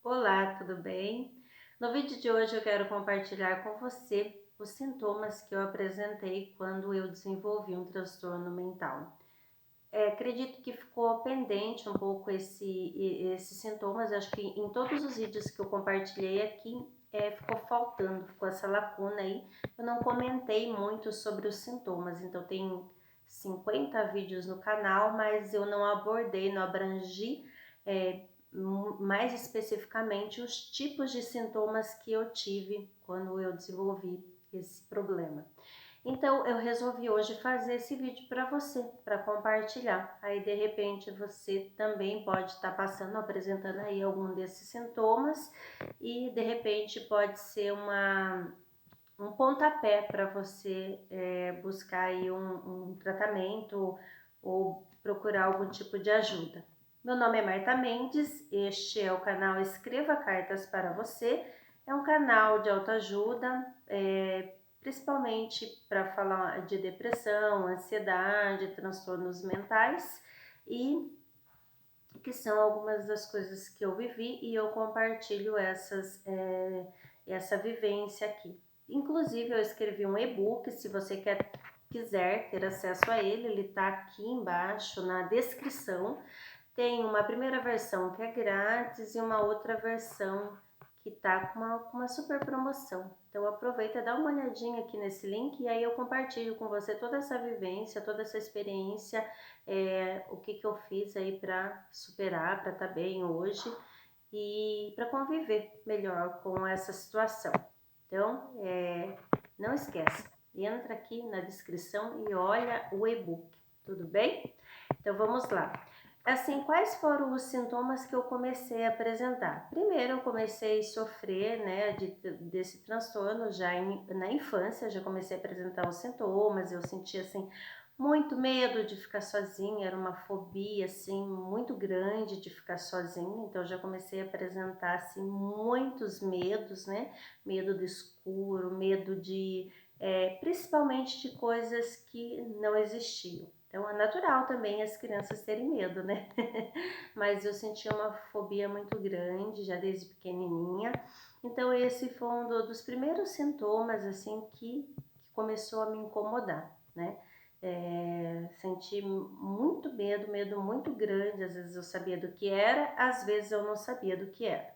Olá, tudo bem? No vídeo de hoje eu quero compartilhar com você os sintomas que eu apresentei quando eu desenvolvi um transtorno mental. Acredito que ficou pendente um pouco esses sintomas, acho que em todos os vídeos que eu compartilhei aqui ficou faltando, ficou essa lacuna aí. Eu não comentei muito sobre os sintomas, então tem 50 vídeos no canal, mas eu não abordei, não abrangi é, mais especificamente os tipos de sintomas que eu tive quando eu desenvolvi esse problema. Então eu resolvi hoje fazer esse vídeo para você, para compartilhar. Aí de repente você também pode estar passando, apresentando aí algum desses sintomas e de repente pode ser um pontapé para você buscar aí um tratamento ou procurar algum tipo de ajuda. Meu nome é Marta Mendes, este é o canal Escreva Cartas para Você. É um canal de autoajuda, principalmente para falar de depressão, ansiedade, transtornos mentais e que são algumas das coisas que eu vivi e eu compartilho essa vivência aqui. Inclusive eu escrevi um e-book, se você quiser ter acesso a ele está aqui embaixo na descrição. Tem uma primeira versão que é grátis e uma outra versão que tá com uma super promoção. Então aproveita, dá uma olhadinha aqui nesse link e aí eu compartilho com você toda essa vivência, toda essa experiência, o que eu fiz aí para superar, para estar bem hoje e para conviver melhor com essa situação. Então, não esquece, entra aqui na descrição e olha o e-book, tudo bem? Então vamos lá. Assim, quais foram os sintomas que eu comecei a apresentar? Primeiro, eu comecei a sofrer, né, desse transtorno já na infância, já comecei a apresentar os sintomas, eu sentia, assim, muito medo de ficar sozinha, era uma fobia, assim, muito grande de ficar sozinha, então já comecei a apresentar, assim, muitos medos, né, medo do escuro, medo principalmente de coisas que não existiam. Então é natural também as crianças terem medo, né? Mas eu sentia uma fobia muito grande já desde pequenininha. Então esse foi um dos primeiros sintomas assim que começou a me incomodar, né? Senti muito medo, medo muito grande. Às vezes eu sabia do que era, às vezes eu não sabia do que era.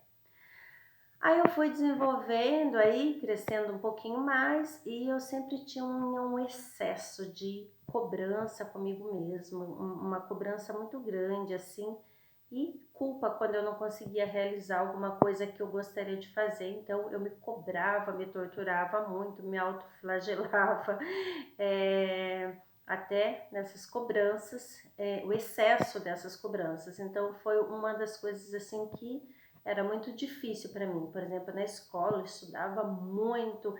Aí eu fui desenvolvendo aí, crescendo um pouquinho mais e eu sempre tinha um excesso de cobrança comigo mesma, uma cobrança muito grande assim, e culpa quando eu não conseguia realizar alguma coisa que eu gostaria de fazer. Então eu me cobrava, me torturava muito, me autoflagelava, até nessas cobranças, o excesso dessas cobranças. Então foi uma das coisas assim que era muito difícil para mim. Por exemplo, na escola eu estudava muito,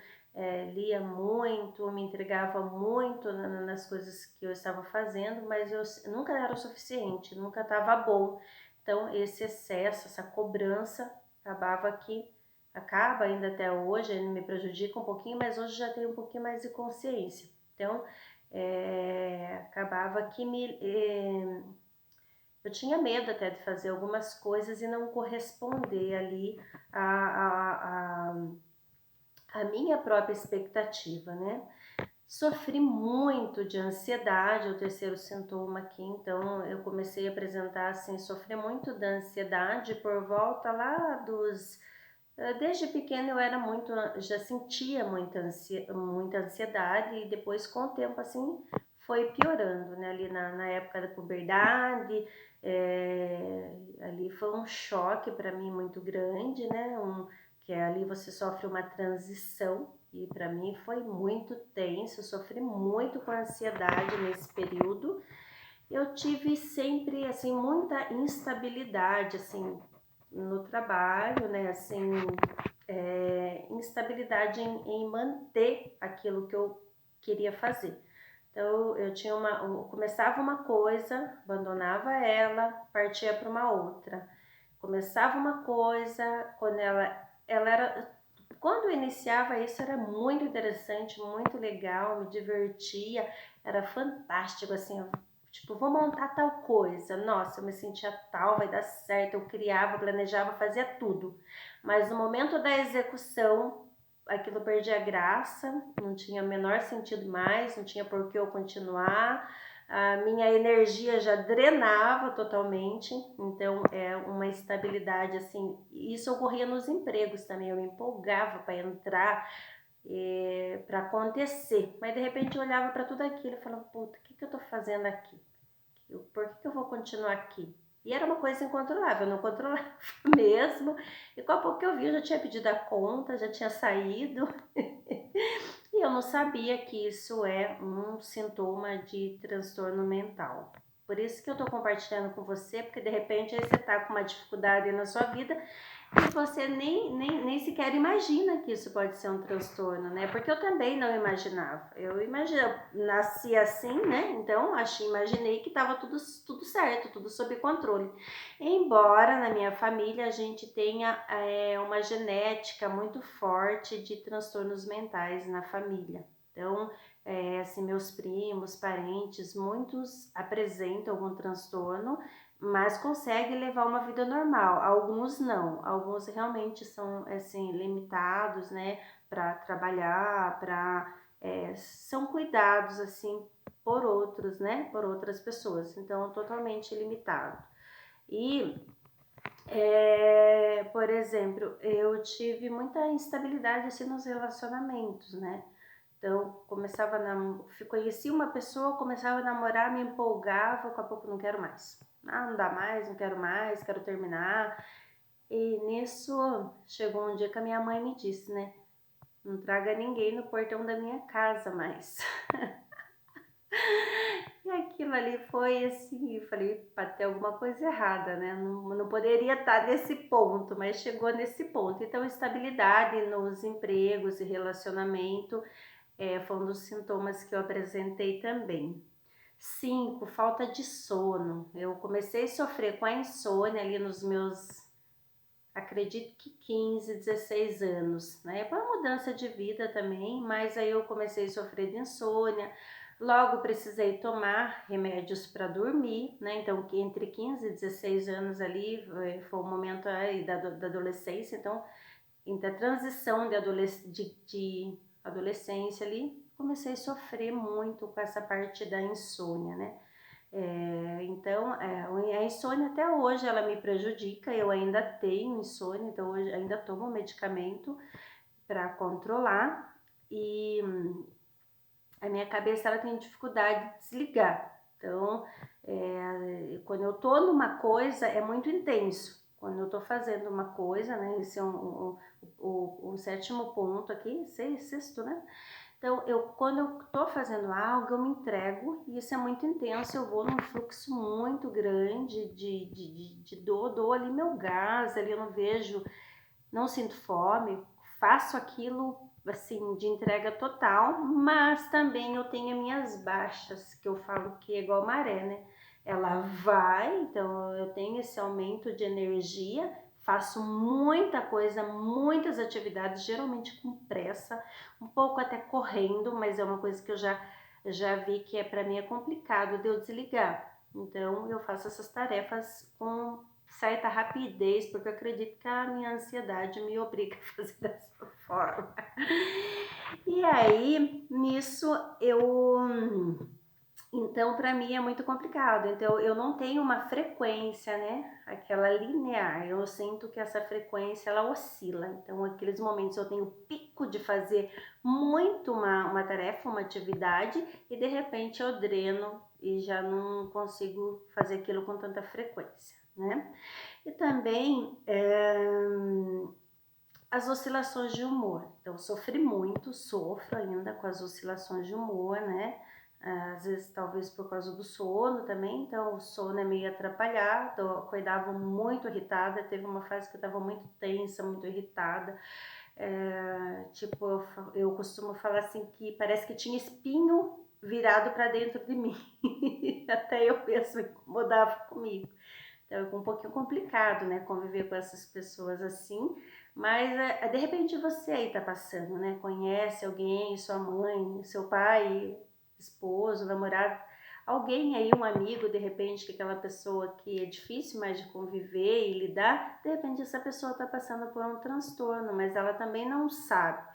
lia muito, me entregava muito nas coisas que eu estava fazendo, mas eu nunca era o suficiente, nunca estava bom. Então esse excesso, essa cobrança acaba ainda até hoje, ele me prejudica um pouquinho, mas hoje já tenho um pouquinho mais de consciência. Então acabava que eu tinha medo até de fazer algumas coisas e não corresponder ali a, a minha própria expectativa, né? Sofri muito de ansiedade, o terceiro sintoma aqui, então eu comecei a apresentar assim, sofrer muito da ansiedade por volta lá desde pequena eu era muito, já sentia muita ansiedade e depois com o tempo assim foi piorando, né? Ali na época da puberdade, ali foi um choque para mim muito grande, né? Que ali você sofre uma transição e para mim foi muito tenso, eu sofri muito com ansiedade nesse período. Eu tive sempre assim muita instabilidade assim no trabalho, né? Assim, instabilidade em manter aquilo que eu queria fazer. Então eu começava uma coisa, abandonava ela, partia para uma outra. Começava uma coisa, ela era, quando eu iniciava isso era muito interessante, muito legal, me divertia, era fantástico assim, Tipo, vou montar tal coisa. Nossa, eu me sentia tal, vai dar certo. Eu criava, planejava, fazia tudo. Mas no momento da execução, aquilo perdia a graça, não tinha o menor sentido mais, não tinha por que eu continuar. A minha energia já drenava totalmente, então é uma estabilidade assim. Isso ocorria nos empregos também, eu me empolgava para entrar, para acontecer, mas de repente eu olhava para tudo aquilo e falava, puta, o que eu tô fazendo aqui? Por que eu vou continuar aqui? E era uma coisa incontrolável, eu não controlava mesmo. E com a pouco que eu vi, eu já tinha pedido a conta, já tinha saído. E eu não sabia que isso é um sintoma de transtorno mental. Por isso que eu tô compartilhando com você, porque de repente aí você tá com uma dificuldade na sua vida e você nem sequer imagina que isso pode ser um transtorno, né? Porque eu também não imaginava. Eu nasci assim, né? Então imaginei que estava tudo certo, tudo sob controle. Embora na minha família a gente tenha uma genética muito forte de transtornos mentais na família. Então, assim, meus primos, parentes, muitos apresentam algum transtorno, mas consegue levar uma vida normal. Alguns não, alguns realmente são assim limitados, né, para trabalhar, são cuidados assim por outros, né, por outras pessoas. Então, totalmente limitado. E por exemplo, eu tive muita instabilidade assim nos relacionamentos, né? Então, conheci uma pessoa, começava a namorar, me empolgava, daqui a pouco não quero mais. Ah, não dá mais, quero terminar. E nisso, chegou um dia que a minha mãe me disse, né? Não traga ninguém no portão da minha casa mais. E aquilo ali foi assim, eu falei, para ter alguma coisa errada, né? Não poderia estar nesse ponto, mas chegou nesse ponto. Então, estabilidade nos empregos e relacionamento foi um dos sintomas que eu apresentei também. 5, falta de sono. Eu comecei a sofrer com a insônia ali nos meus, acredito que 15, 16 anos, né? Foi uma mudança de vida também, mas aí eu comecei a sofrer de insônia. Logo precisei tomar remédios para dormir, né? Então, entre 15 e 16 anos ali foi o momento aí da adolescência, então, entre a transição de adolescência ali, comecei a sofrer muito com essa parte da insônia, né? Então, a insônia até hoje ela me prejudica, eu ainda tenho insônia, então hoje ainda tomo medicamento para controlar e a minha cabeça ela tem dificuldade de desligar. Então, quando eu tô numa coisa é muito intenso. Quando eu tô fazendo uma coisa, né? Esse é o sétimo ponto aqui, sexto, né? Então, quando eu tô fazendo algo, eu me entrego e isso é muito intenso. Eu vou num fluxo muito grande de dou ali meu gás, ali eu não vejo, não sinto fome, faço aquilo assim de entrega total, mas também eu tenho minhas baixas, que eu falo que é igual maré, né? Ela vai, então eu tenho esse aumento de energia, faço muita coisa, muitas atividades, geralmente com pressa, um pouco até correndo, mas é uma coisa que eu já vi que para mim é complicado de eu desligar. Então eu faço essas tarefas com certa rapidez, porque eu acredito que a minha ansiedade me obriga a fazer dessa forma. E aí, nisso, então, para mim é muito complicado. Então, eu não tenho uma frequência, né? Aquela linear. Eu sinto que essa frequência, ela oscila. Então, aqueles momentos eu tenho pico de fazer muito uma tarefa, uma atividade, e de repente eu dreno e já não consigo fazer aquilo com tanta frequência, né? E também as oscilações de humor. Então, eu sofro ainda com as oscilações de humor, né? Às vezes, talvez por causa do sono também, então o sono é meio atrapalhado, eu acordava muito irritada, teve uma fase que eu estava muito tensa, muito irritada, tipo, eu costumo falar assim que parece que tinha espinho virado para dentro de mim, até eu mesmo incomodava comigo. Então é um pouquinho complicado, né, conviver com essas pessoas assim, mas de repente você aí tá passando, né, conhece alguém, sua mãe, seu pai, esposo, namorado, alguém aí, um amigo, de repente, que aquela pessoa que é difícil mais de conviver e lidar, de repente essa pessoa está passando por um transtorno, mas ela também não sabe.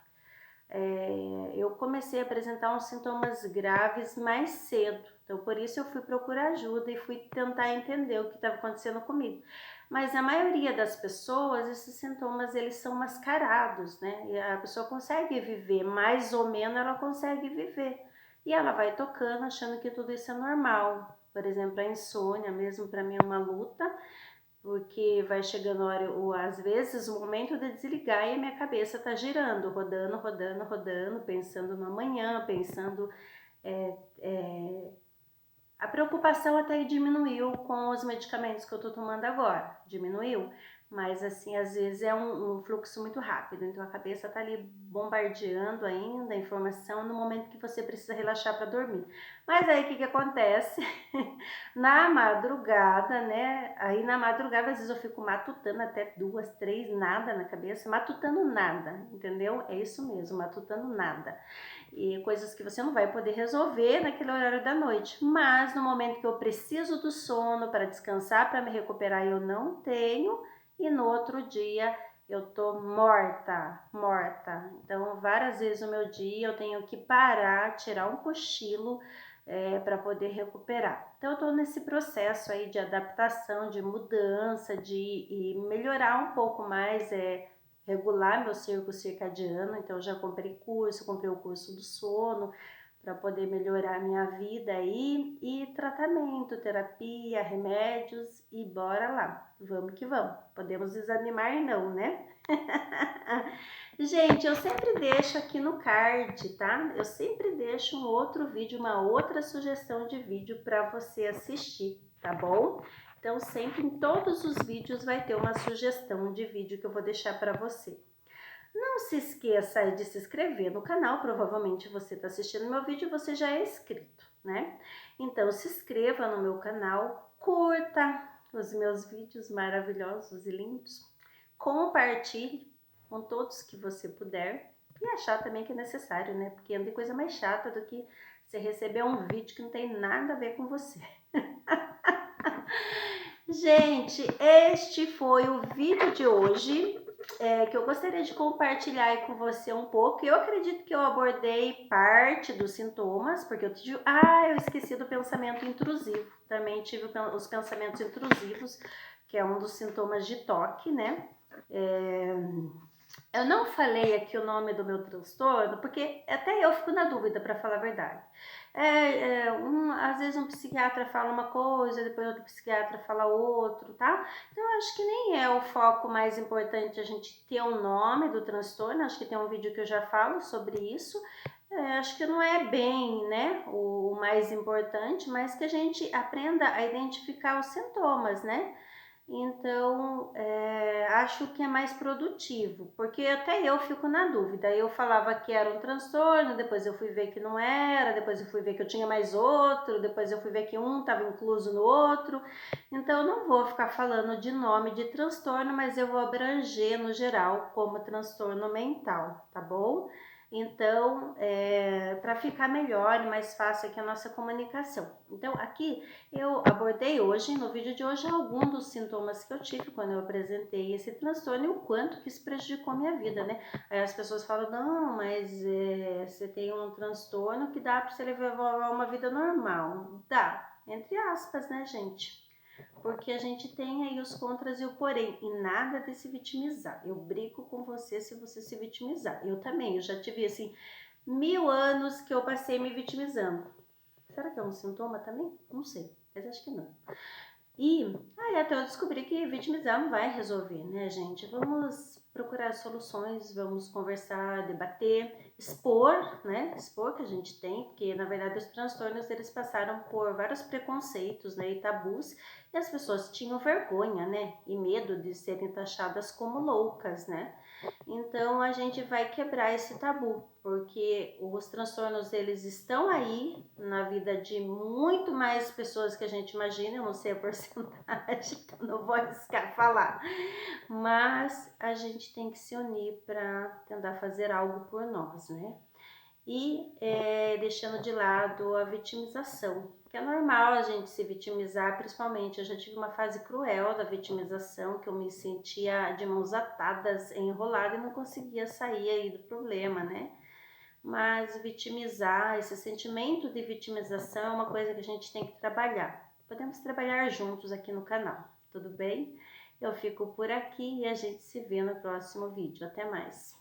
Eu comecei a apresentar uns sintomas graves mais cedo, então por isso eu fui procurar ajuda e fui tentar entender o que estava acontecendo comigo. Mas a maioria das pessoas, esses sintomas eles são mascarados, né? E a pessoa consegue viver, mais ou menos ela consegue viver. E ela vai tocando achando que tudo isso é normal. Por exemplo, a insônia mesmo para mim é uma luta, porque vai chegando a hora, ou às vezes o momento de desligar e a minha cabeça tá girando, rodando, rodando, rodando, pensando no amanhã, pensando é, é, a preocupação até diminuiu com os medicamentos que eu tô tomando agora, diminuiu, mas assim, às vezes é um fluxo muito rápido, então a cabeça tá ali bombardeando ainda a informação no momento que você precisa relaxar para dormir. Mas aí o que acontece? Na madrugada, né? Aí na madrugada às vezes eu fico matutando até 2, 3, nada na cabeça, matutando nada, entendeu? É isso mesmo, matutando nada. E coisas que você não vai poder resolver naquele horário da noite. Mas no momento que eu preciso do sono para descansar, para me recuperar, eu não tenho, e no outro dia eu tô morta, morta. Então, várias vezes no meu dia eu tenho que parar, tirar um cochilo para poder recuperar. Então, eu tô nesse processo aí de adaptação, de mudança, de melhorar um pouco mais regular meu ciclo circadiano, então já comprei o curso do sono para poder melhorar a minha vida aí, e tratamento, terapia, remédios e bora lá, vamos que vamos. Podemos desanimar não, né? Gente, eu sempre deixo aqui no card, tá? Eu sempre deixo um outro vídeo, uma outra sugestão de vídeo para você assistir, tá bom? Então, sempre em todos os vídeos vai ter uma sugestão de vídeo que eu vou deixar para você. Não se esqueça de se inscrever no canal, provavelmente você está assistindo meu vídeo e você já é inscrito, né? Então, se inscreva no meu canal, curta os meus vídeos maravilhosos e lindos, compartilhe com todos que você puder e achar também que é necessário, né? Porque não tem coisa mais chata do que você receber um vídeo que não tem nada a ver com você. Gente, este foi o vídeo de hoje, que eu gostaria de compartilhar aí com você um pouco. Eu acredito que eu abordei parte dos sintomas, porque eu tive... eu esqueci do pensamento intrusivo. Também tive os pensamentos intrusivos, que é um dos sintomas de toque, né? Eu não falei aqui o nome do meu transtorno, porque até eu fico na dúvida, para falar a verdade. Às vezes um psiquiatra fala uma coisa, depois outro psiquiatra fala outro, tá? Então eu acho que nem é o foco mais importante a gente ter o nome do transtorno, acho que tem um vídeo que eu já falo sobre isso. Acho que não é bem, né, o mais importante, mas que a gente aprenda a identificar os sintomas, né? Então, acho que é mais produtivo, porque até eu fico na dúvida. Eu falava que era um transtorno, depois eu fui ver que não era, depois eu fui ver que eu tinha mais outro, depois eu fui ver que um estava incluso no outro. Então, eu não vou ficar falando de nome de transtorno, mas eu vou abranger no geral como transtorno mental, tá bom? Então, para ficar melhor e mais fácil aqui a nossa comunicação. Então, aqui eu abordei hoje, no vídeo de hoje, alguns dos sintomas que eu tive quando eu apresentei esse transtorno e o quanto que isso prejudicou a minha vida, né? Aí as pessoas falam, não, mas você tem um transtorno que dá para você levar uma vida normal. Dá, entre aspas, né, gente? Porque a gente tem aí os contras e o porém, e nada de se vitimizar. Eu brinco com você se você se vitimizar. Eu também, eu já tive assim 1000 anos que eu passei me vitimizando. Será que é um sintoma também? Não sei, mas acho que não. E aí até eu descobri que vitimizar não vai resolver, né, gente? Vamos procurar soluções, vamos conversar, debater, expor, né? Expor que a gente tem, porque na verdade os transtornos eles passaram por vários preconceitos, né, e tabus, e as pessoas tinham vergonha, né, e medo de serem taxadas como loucas, né? Então a gente vai quebrar esse tabu, porque os transtornos eles estão aí na vida de muito mais pessoas que a gente imagina, eu não sei a porcentagem, então não vou arriscar falar, mas a gente tem que se unir para tentar fazer algo por nós, né? e deixando de lado a vitimização, que é normal a gente se vitimizar, principalmente eu já tive uma fase cruel da vitimização, que eu me sentia de mãos atadas, enrolada e não conseguia sair aí do problema, né? Mas vitimizar, esse sentimento de vitimização é uma coisa que a gente tem que trabalhar. Podemos trabalhar juntos aqui no canal, tudo bem? Eu fico por aqui e a gente se vê no próximo vídeo. Até mais!